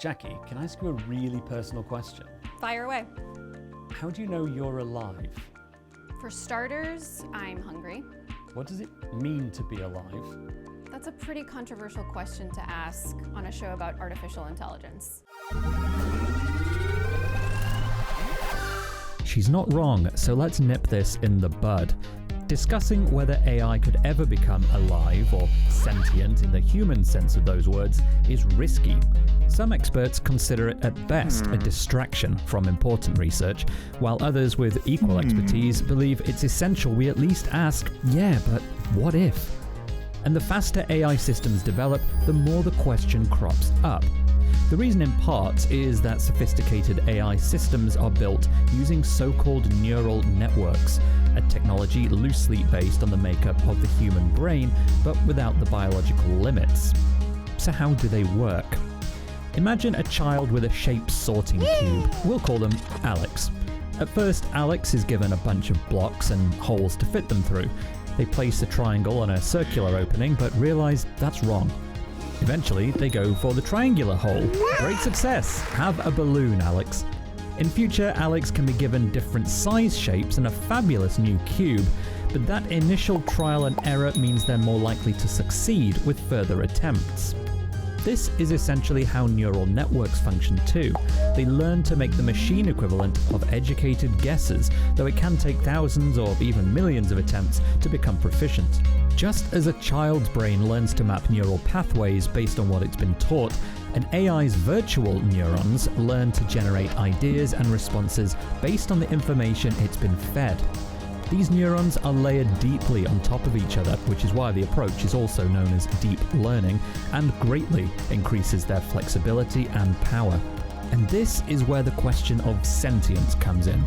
Jackie, can I ask you a really personal question? Fire away. How do you know you're alive? For starters, I'm hungry. What does it mean to be alive? That's a pretty controversial question to ask on a show about artificial intelligence. She's not wrong, so let's nip this in the bud. Discussing whether AI could ever become alive or sentient in the human sense of those words is risky. Some experts consider it at best a distraction from important research, while others with equal expertise believe it's essential we at least ask, yeah, but what if? And the faster AI systems develop, the more the question crops up. The reason in part is that sophisticated AI systems are built using so-called neural networks, a technology loosely based on the makeup of the human brain, but without the biological limits. So how do they work? Imagine a child with a shape sorting cube. We'll call them Alex. At first, Alex is given a bunch of blocks and holes to fit them through. They place a triangle on a circular opening, but realize that's wrong. Eventually, they go for the triangular hole. Great success! Have a balloon, Alex. In future, Alex can be given different size shapes and a fabulous new cube, but that initial trial and error means they're more likely to succeed with further attempts. This is essentially how neural networks function too. They learn to make the machine equivalent of educated guesses, though it can take thousands or even millions of attempts to become proficient. Just as a child's brain learns to map neural pathways based on what it's been taught, an AI's virtual neurons learn to generate ideas and responses based on the information it's been fed. These neurons are layered deeply on top of each other, which is why the approach is also known as deep learning, and greatly increases their flexibility and power. And this is where the question of sentience comes in.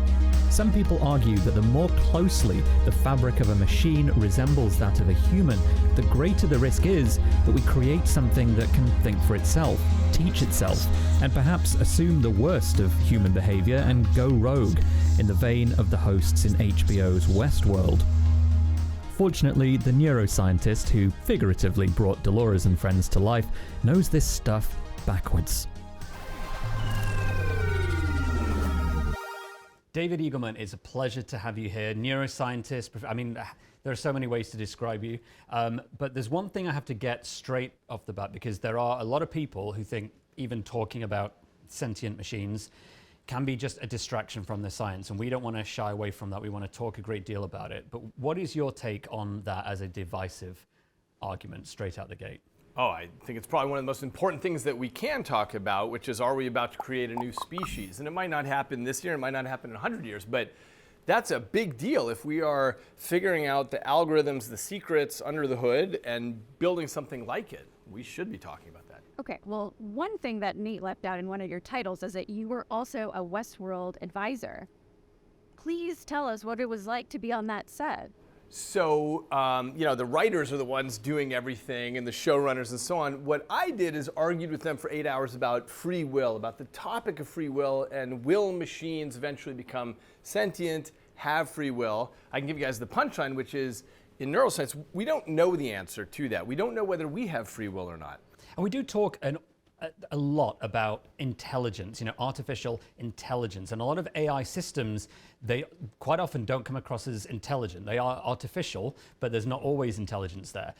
Some people argue that the more closely the fabric of a machine resembles that of a human, the greater the risk is that we create something that can think for itself, teach itself, and perhaps assume the worst of human behavior and go rogue, in the vein of the hosts in HBO's Westworld. Fortunately, the neuroscientist who figuratively brought Dolores and friends to life knows this stuff backwards. David Eagleman, it's a pleasure to have you here. Neuroscientist, I mean, there are so many ways to describe you, but there's one thing I have to get straight off the bat, because there are a lot of people who think even talking about sentient machines can be just a distraction from the science, and we don't want to shy away from that. We want to talk a great deal about it. But what is your take on that as a divisive argument straight out the gate? Oh, I think it's probably one of the most important things that we can talk about, which is, are we about to create a new species? And it might not happen this year, it might not happen in 100 years, but that's a big deal if we are figuring out the algorithms, the secrets under the hood, and building something like it. We should be talking about that. Okay, well, one thing that Nate left out in one of your titles is that you were also a Westworld advisor. Please tell us what it was like to be on that set. So, the writers are the ones doing everything, and the showrunners and so on. What I did is argued with them for 8 hours about free will, about the topic of free will, and will machines eventually become sentient, have free will? I can give you guys the punchline, which is, in neuroscience, we don't know the answer to that. We don't know whether we have free will or not. And we do talk a lot about intelligence, artificial intelligence. And a lot of AI systems, they quite often don't come across as intelligent. They are artificial, but there's not always intelligence there.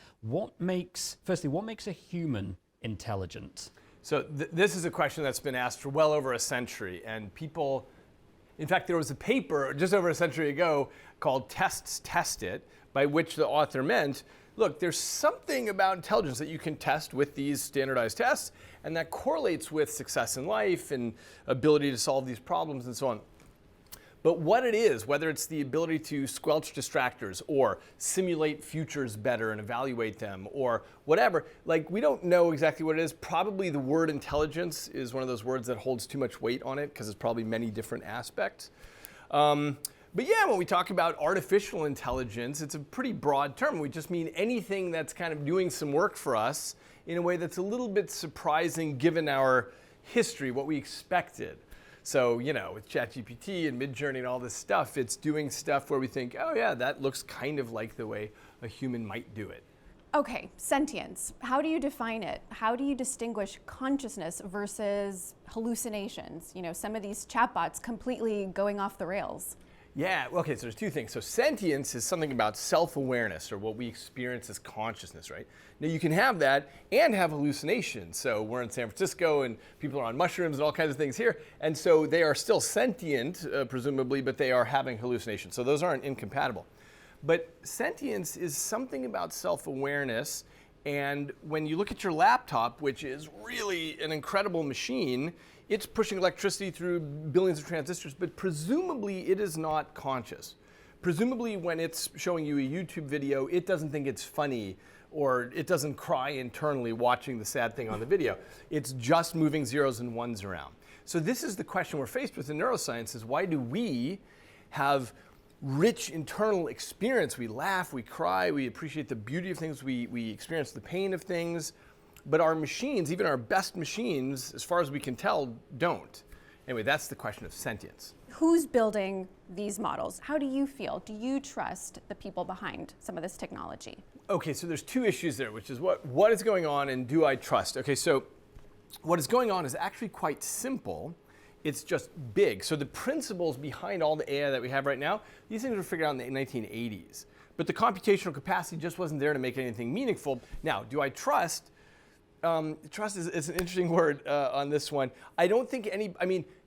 Firstly, what makes a human intelligent? So this is a question that's been asked for well over a century. And people, in fact, there was a paper just over a century ago called Tests Test It, by which the author meant, look, there's something about intelligence that you can test with these standardized tests, and that correlates with success in life and ability to solve these problems and so on. But what it is, whether it's the ability to squelch distractors or simulate futures better and evaluate them or whatever, we don't know exactly what it is. Probably the word intelligence is one of those words that holds too much weight on it because it's probably many different aspects. But yeah, when we talk about artificial intelligence, it's a pretty broad term. We just mean anything that's kind of doing some work for us in a way that's a little bit surprising given our history, what we expected. So, with ChatGPT and Midjourney and all this stuff, it's doing stuff where we think, oh yeah, that looks kind of like the way a human might do it. Okay, sentience. How do you define it? How do you distinguish consciousness versus hallucinations? You know, some of these chatbots completely going off the rails. Yeah, well, okay, so there's two things. So sentience is something about self-awareness, or what we experience as consciousness, right? Now you can have that and have hallucinations. So we're in San Francisco and people are on mushrooms and all kinds of things here. And so they are still sentient, presumably, but they are having hallucinations. So those aren't incompatible. But sentience is something about self-awareness. And when you look at your laptop, which is really an incredible machine, it's pushing electricity through billions of transistors, but presumably it is not conscious. Presumably when it's showing you a YouTube video, it doesn't think it's funny, or it doesn't cry internally watching the sad thing on the video. It's just moving zeros and ones around. So this is the question we're faced with in neuroscience, is why do we have rich internal experience? We laugh, we cry, we appreciate the beauty of things, we experience the pain of things, but our machines, even our best machines, as far as we can tell, don't. Anyway, that's the question of sentience. Who's building these models? How do you feel? Do you trust the people behind some of this technology? Okay, so there's two issues there, which is what is going on and do I trust? Okay, so what is going on is actually quite simple. It's just big. So the principles behind all the AI that we have right now, these things were figured out in the 1980s. But the computational capacity just wasn't there to make anything meaningful. Now, do I trust? Trust is an interesting word on this one. I don't think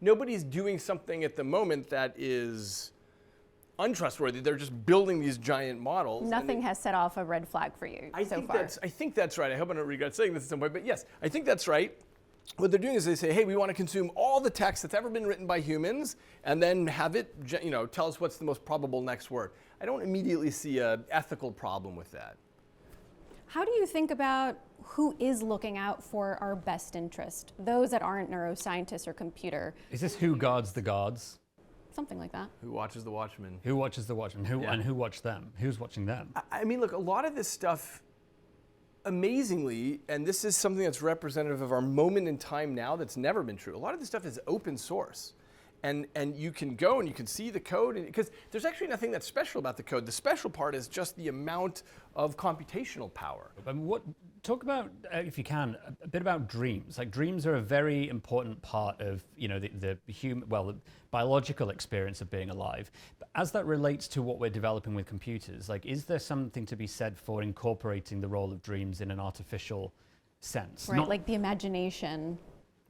nobody's doing something at the moment that is untrustworthy. They're just building these giant models. Nothing has set off a red flag for you so far. I think that's right. I hope I don't regret saying this at some point, but yes, I think that's right. What they're doing is they say, hey, we want to consume all the text that's ever been written by humans and then have it, tell us what's the most probable next word. I don't immediately see an ethical problem with that. How do you think about who is looking out for our best interest? Those that aren't neuroscientists or computer. Is this who guards the guards? Something like that. Who watches the watchmen? Who watches the watchmen? And who watch them? Who's watching them? I mean, look, a lot of this stuff, amazingly, and this is something that's representative of our moment in time now that's never been true. A lot of this stuff is open source. And you can go and you can see the code, because there's actually nothing that's special about the code. The special part is just the amount of computational power. Talk about, if you can, a bit about dreams. Like, dreams are a very important part of, the biological experience of being alive. But as that relates to what we're developing with computers, like, is there something to be said for incorporating the role of dreams in an artificial sense? Right, like the imagination.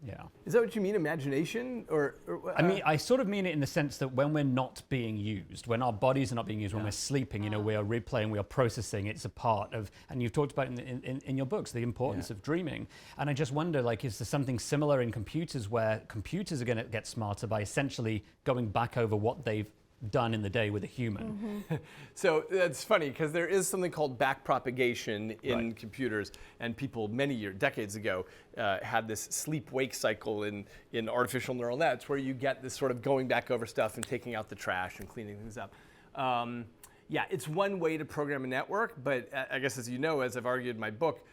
Yeah. Is that what you mean, imagination? I mean, I sort of mean it in the sense that when we're not being used, when our bodies are not being used, when we're sleeping, we are replaying, we are processing, it's a part of, and you've talked about in your books, the importance of dreaming. And I just wonder, like, is there something similar in computers where computers are going to get smarter by essentially going back over what they've done in the day with a human? Mm-hmm. So that's funny, because there is something called backpropagation in computers, and people decades ago had this sleep-wake cycle in artificial neural nets, where you get this sort of going back over stuff and taking out the trash and cleaning things up. Yeah, it's one way to program a network, but I guess, as you know, as I've argued in my book,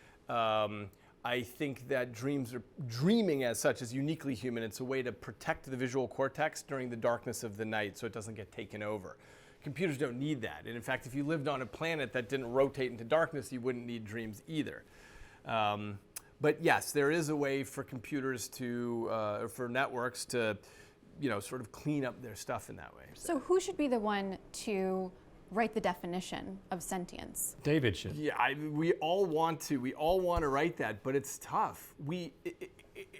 I think that dreaming as such is uniquely human. It's a way to protect the visual cortex during the darkness of the night so it doesn't get taken over. Computers don't need that. And in fact, if you lived on a planet that didn't rotate into darkness, you wouldn't need dreams either. But yes, there is a way for computers for networks to, sort of clean up their stuff in that way. So who should be the one to write the definition of sentience? David should. Yeah, we all want to write that, but it's tough.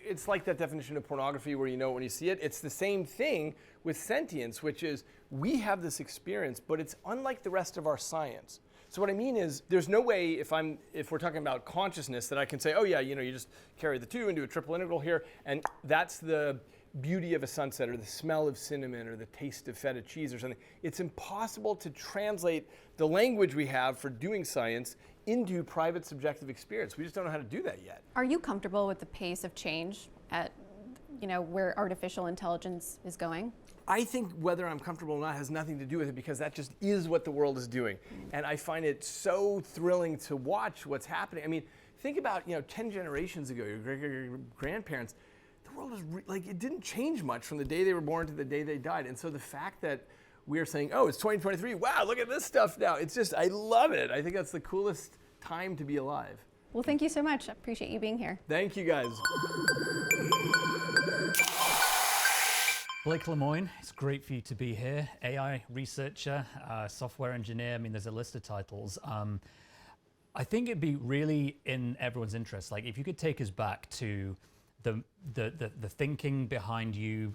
It's like that definition of pornography where you know it when you see it. It's the same thing with sentience, which is we have this experience, but it's unlike the rest of our science. So what I mean is, there's no way if we're talking about consciousness that I can say, oh yeah, you just carry the two and do a triple integral here, and that's the beauty of a sunset, or the smell of cinnamon, or the taste of feta cheese, or something. It's impossible to translate the language we have for doing science into private subjective experience. We just don't know how to do that yet. Are you comfortable with the pace of change at, where artificial intelligence is going? I think whether I'm comfortable or not has nothing to do with it, because that just is what the world is doing. And I find it so thrilling to watch what's happening. I mean, think about, 10 generations ago, your great-grandparents, the world was it didn't change much from the day they were born to the day they died. And so the fact that we're saying, oh, it's 2023, wow, look at this stuff now. It's just, I love it. I think that's the coolest time to be alive. Well, thank you so much. I appreciate you being here. Thank you, guys. Blake Lemoine, it's great for you to be here. AI researcher, software engineer. I mean, there's a list of titles. I think it'd be really in everyone's interest. Like, if you could take us back to the thinking behind you,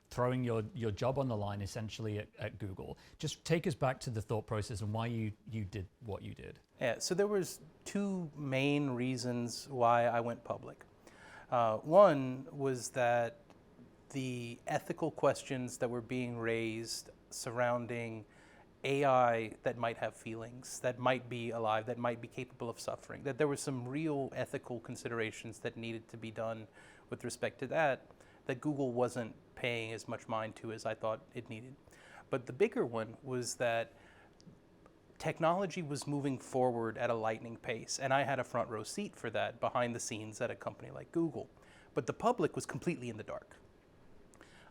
throwing your job on the line essentially at Google. Just take us back to the thought process and why you did what you did. Yeah, so there was two main reasons why I went public. One was that the ethical questions that were being raised surrounding AI that might have feelings, that might be alive, that might be capable of suffering, that there were some real ethical considerations that needed to be done with respect to that Google wasn't paying as much mind to as I thought it needed. But the bigger one was that technology was moving forward at a lightning pace, and I had a front row seat for that behind the scenes at a company like Google. But the public was completely in the dark.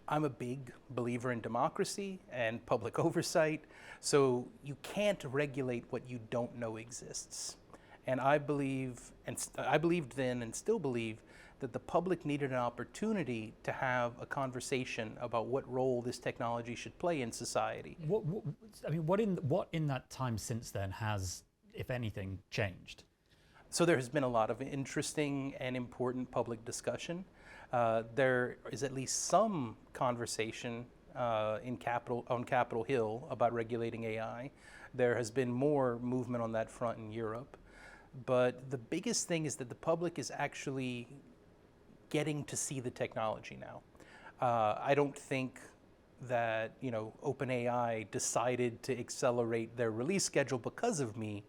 I'm a big believer in democracy and public oversight, so you can't regulate what you don't know exists. And I believed then and still believe that the public needed an opportunity to have a conversation about what role this technology should play in society. What in that time since then has, if anything, changed? So there has been a lot of interesting and important public discussion. There is at least some conversation on Capitol Hill about regulating AI. There has been more movement on that front in Europe. But the biggest thing is that the public is actually getting to see the technology now. I don't think that OpenAI decided to accelerate their release schedule because of me,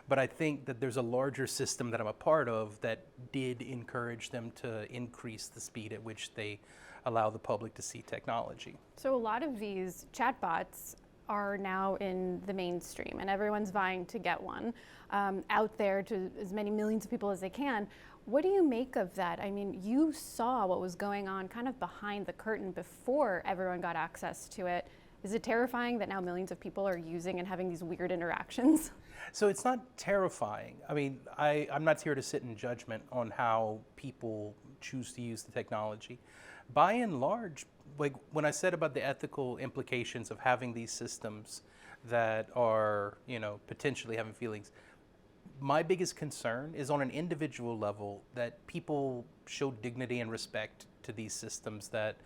but I think that there's a larger system that I'm a part of that did encourage them to increase the speed at which they allow the public to see technology. So a lot of these chatbots are now in the mainstream, and everyone's vying to get one out there to as many millions of people as they can. What do you make of that? I mean, you saw what was going on kind of behind the curtain before everyone got access to it. Is it terrifying that now millions of people are using and having these weird interactions? So it's not terrifying. I mean, I'm not here to sit in judgment on how people choose to use the technology. By and large, like when I said about the ethical implications of having these systems that are, potentially having feelings, my biggest concern is on an individual level that people show dignity and respect to these systems that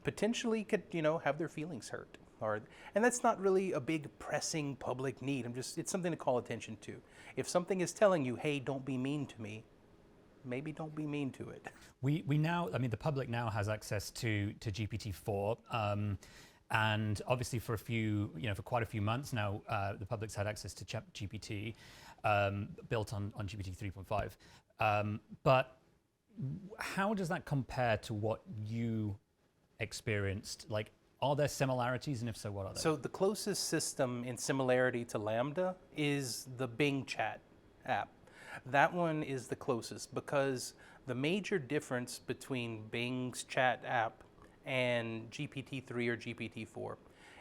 potentially could, have their feelings hurt. And that's not really a big pressing public need. It's something to call attention to. If something is telling you, hey, don't be mean to me, maybe don't be mean to it. We now, the public now has access to GPT-4. And obviously for quite a few months now, the public's had access to ChatGPT, built on GPT 3.5. But how does that compare to what you experienced? Like, are there similarities, and if so, what are they? So the closest system in similarity to Lambda is the Bing Chat app. That one is the closest because the major difference between Bing's chat app and GPT-3 or GPT-4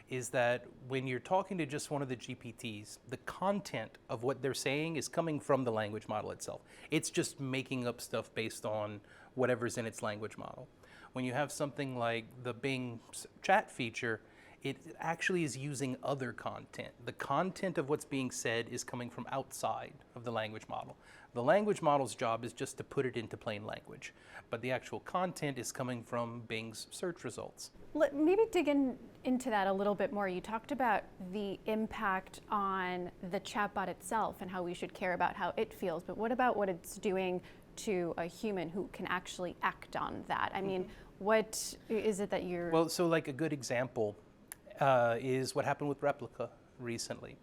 is that when you're talking to just one of the GPTs, the content of what they're saying is coming from the language model itself. It's just making up stuff based on whatever's in its language model. When you have something like the Bing chat feature, it actually is using other content. The content of what's being said is coming from outside of the language model. The language model's job is just to put it into plain language, but the actual content is coming from Bing's search results. Maybe dig into that a little bit more. You talked about the impact on the chatbot itself and how we should care about how it feels, but what about what it's doing to a human who can actually act on that? I mean, what is it that you're... Well, so like a good example is what happened with Replica recently.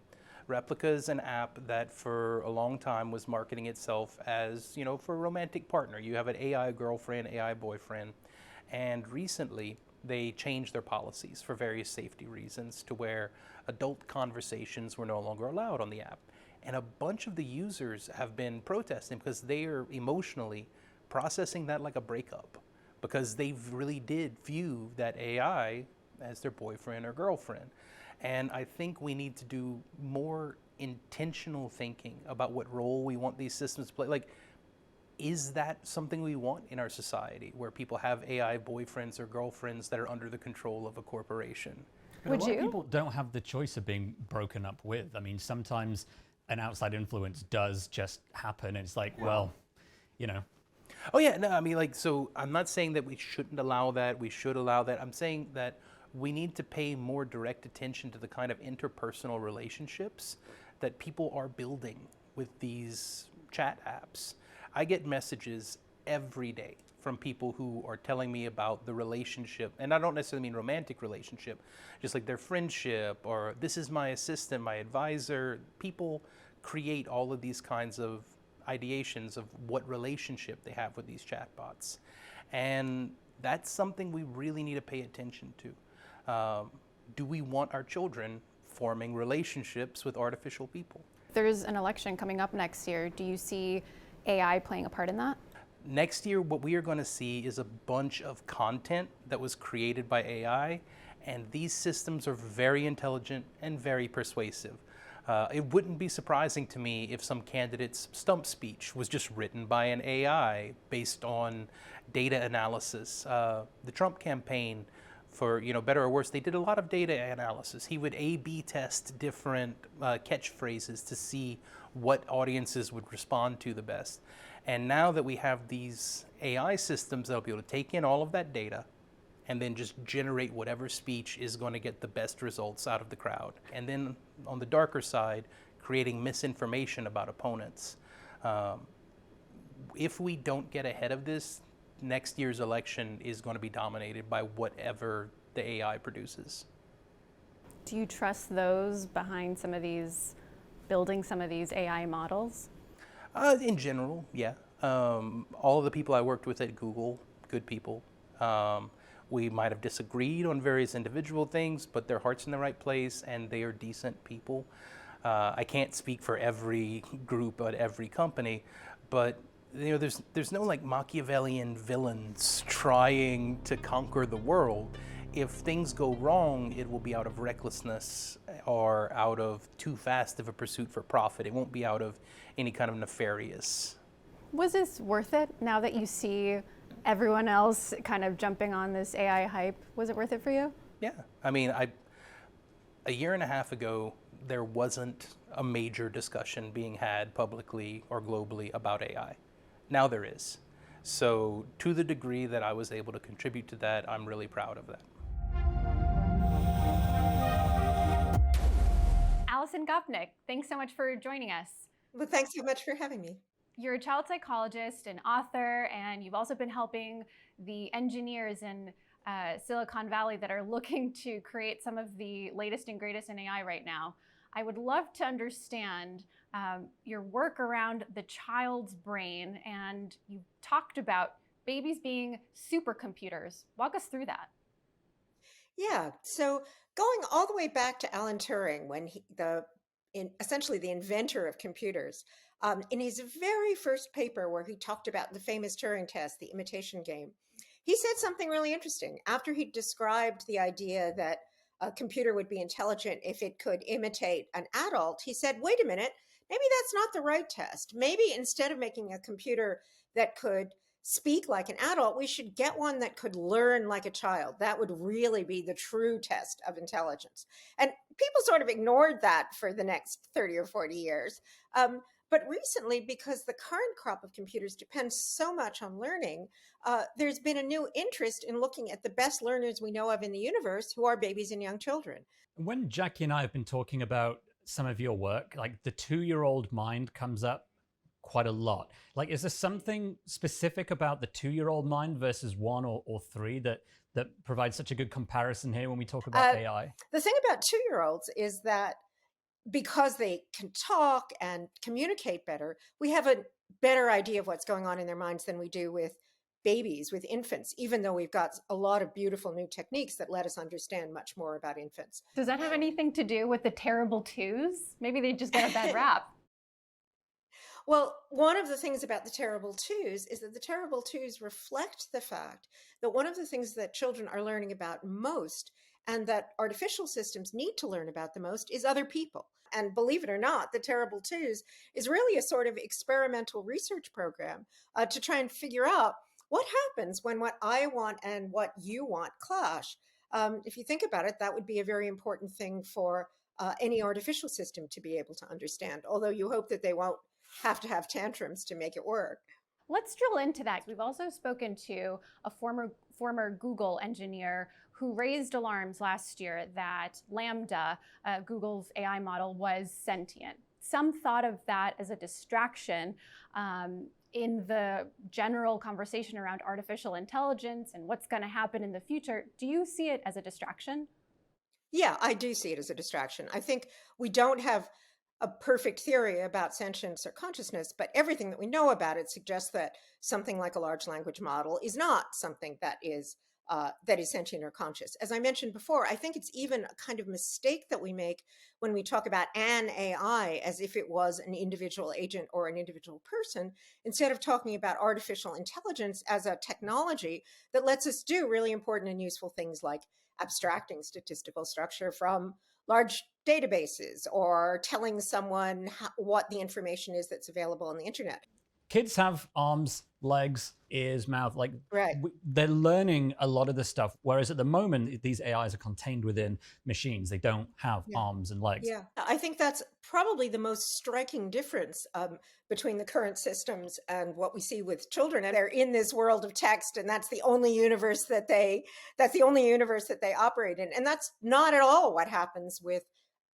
Replica is an app that for a long time was marketing itself as, for a romantic partner. You have an AI girlfriend, AI boyfriend, and recently they changed their policies for various safety reasons to where adult conversations were no longer allowed on the app. And a bunch of the users have been protesting because they are emotionally processing that like a breakup, because they really did view that AI as their boyfriend or girlfriend. And I think we need to do more intentional thinking about what role we want these systems to play. Like, is that something we want in our society, where people have AI boyfriends or girlfriends that are under the control of a corporation? But Would a lot you? of people don't have the choice of being broken up with. I mean, sometimes an outside influence does just happen. It's like, well, you know. Oh yeah, no, I mean, like, so I'm not saying that we shouldn't allow that, we should allow that. I'm saying that we need to pay more direct attention to the kind of interpersonal relationships that people are building with these chat apps. I get messages every day from people who are telling me about the relationship, and I don't necessarily mean romantic relationship, just like their friendship, or this is my assistant, my advisor. People create all of these kinds of ideations of what relationship they have with these chatbots. And that's something we really need to pay attention to. Do we want our children forming relationships with artificial people? There's an election coming up next year. Do you see AI playing a part in that? Next year, what we are going to see is a bunch of content that was created by AI, and these systems are very intelligent and very persuasive. It wouldn't be surprising to me if some candidate's stump speech was just written by an AI based on data analysis. The Trump campaign, for better or worse, they did a lot of data analysis. He would A/B test different catchphrases to see what audiences would respond to the best. And now that we have these AI systems that'll be able to take in all of that data and then just generate whatever speech is going to get the best results out of the crowd. And then on the darker side, creating misinformation about opponents. If we don't get ahead of this, next year's election is going to be dominated by whatever the AI produces. Do you trust those behind building some of these AI models? In general, yeah. All of the people I worked with at Google, good people. We might have disagreed on various individual things, but their heart's in the right place and they are decent people. I can't speak for every group at every company, but there's no like Machiavellian villains trying to conquer the world. If things go wrong, it will be out of recklessness or out of too fast of a pursuit for profit. It won't be out of any kind of nefarious. Was this worth it now that you see everyone else kind of jumping on this AI hype? Was it worth it for you? Yeah. I mean, a year and a half ago, there wasn't a major discussion being had publicly or globally about AI. Now there is. So to the degree that I was able to contribute to that, I'm really proud of that. Alison Gopnik, thanks so much for joining us. Well, thanks so much for having me. You're a child psychologist and author, and you've also been helping the engineers in Silicon Valley that are looking to create some of the latest and greatest in AI right now. I would love to understand your work around the child's brain, and you talked about babies being supercomputers. Walk us through that. Yeah, so going all the way back to Alan Turing, when essentially the inventor of computers, in his very first paper where he talked about the famous Turing test, the imitation game, he said something really interesting. After he described the idea that a computer would be intelligent if it could imitate an adult, he said, wait a minute, maybe that's not the right test. Maybe instead of making a computer that could speak like an adult, we should get one that could learn like a child. That would really be the true test of intelligence. And people sort of ignored that for the next 30 or 40 years. But recently, because the current crop of computers depends so much on learning, there's been a new interest in looking at the best learners we know of in the universe, who are babies and young children. When Jackie and I have been talking about some of your work, like the 2-year-old mind comes up quite a lot. Like, is there something specific about the 2-year-old mind versus 1 or 3 that provides such a good comparison here when we talk about AI? The thing about 2-year-olds is that because they can talk and communicate better, we have a better idea of what's going on in their minds than we do with babies, with infants, even though we've got a lot of beautiful new techniques that let us understand much more about infants. Does that have anything to do with the terrible twos? Maybe they just get a bad rap. Well, one of the things about the terrible twos is that the terrible twos reflect the fact that one of the things that children are learning about most and that artificial systems need to learn about the most is other people. And believe it or not, the Terrible Twos is really a sort of experimental research program to try and figure out what happens when what I want and what you want clash. If you think about it, that would be a very important thing for any artificial system to be able to understand, although you hope that they won't have to have tantrums to make it work. Let's drill into that. We've also spoken to a former Google engineer who raised alarms last year that Lambda, Google's AI model, was sentient. Some thought of that as a distraction in the general conversation around artificial intelligence and what's going to happen in the future. Do you see it as a distraction? Yeah, I do see it as a distraction. I think we don't have a perfect theory about sentience or consciousness, but everything that we know about it suggests that something like a large language model is not something that is sentient or conscious. As I mentioned before, I think it's even a kind of mistake that we make when we talk about an AI as if it was an individual agent or an individual person, instead of talking about artificial intelligence as a technology that lets us do really important and useful things like abstracting statistical structure from large databases or telling someone what the information is that's available on the internet. Kids have arms, legs, ears, mouth, like Right. They're learning a lot of the stuff. Whereas at the moment, these AIs are contained within machines. They don't have arms and legs. Yeah, I think that's probably the most striking difference between the current systems and what we see with children. And they're in this world of text, and that's the only universe that they operate in. And that's not at all what happens with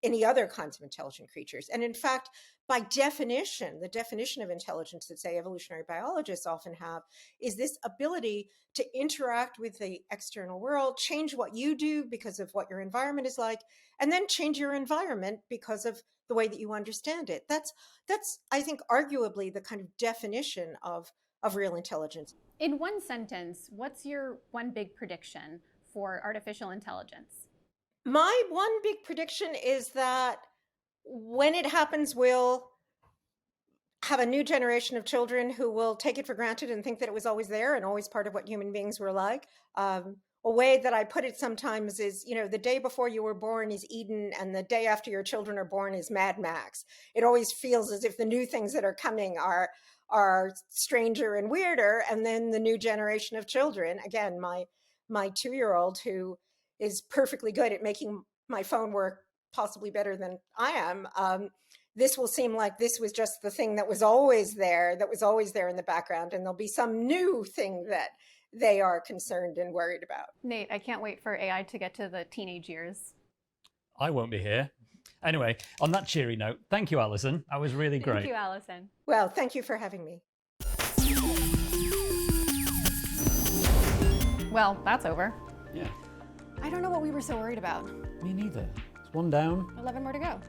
any other kinds of intelligent creatures. And in fact, by definition, the definition of intelligence that, say, evolutionary biologists often have is this ability to interact with the external world, change what you do because of what your environment is like, and then change your environment because of the way that you understand it. That's I think, arguably the kind of definition of real intelligence. In one sentence, what's your one big prediction for artificial intelligence? My one big prediction is that when it happens, we'll have a new generation of children who will take it for granted and think that it was always there and always part of what human beings were like. A way that I put it sometimes is, the day before you were born is Eden, and the day after your children are born is Mad Max. It always feels as if the new things that are coming are stranger and weirder, and then the new generation of children. Again, my 2-year-old, who is perfectly good at making my phone work possibly better than I am, this will seem like this was just the thing that was always there in the background, and there'll be some new thing that they are concerned and worried about. Nate, I can't wait for AI to get to the teenage years. I won't be here. Anyway, on that cheery note, thank you, Alison. That was really great. Thank you, Alison. Well, thank you for having me. Well, that's over. Yeah, I don't know what we were so worried about. me neither. It's one down. 11 more to go.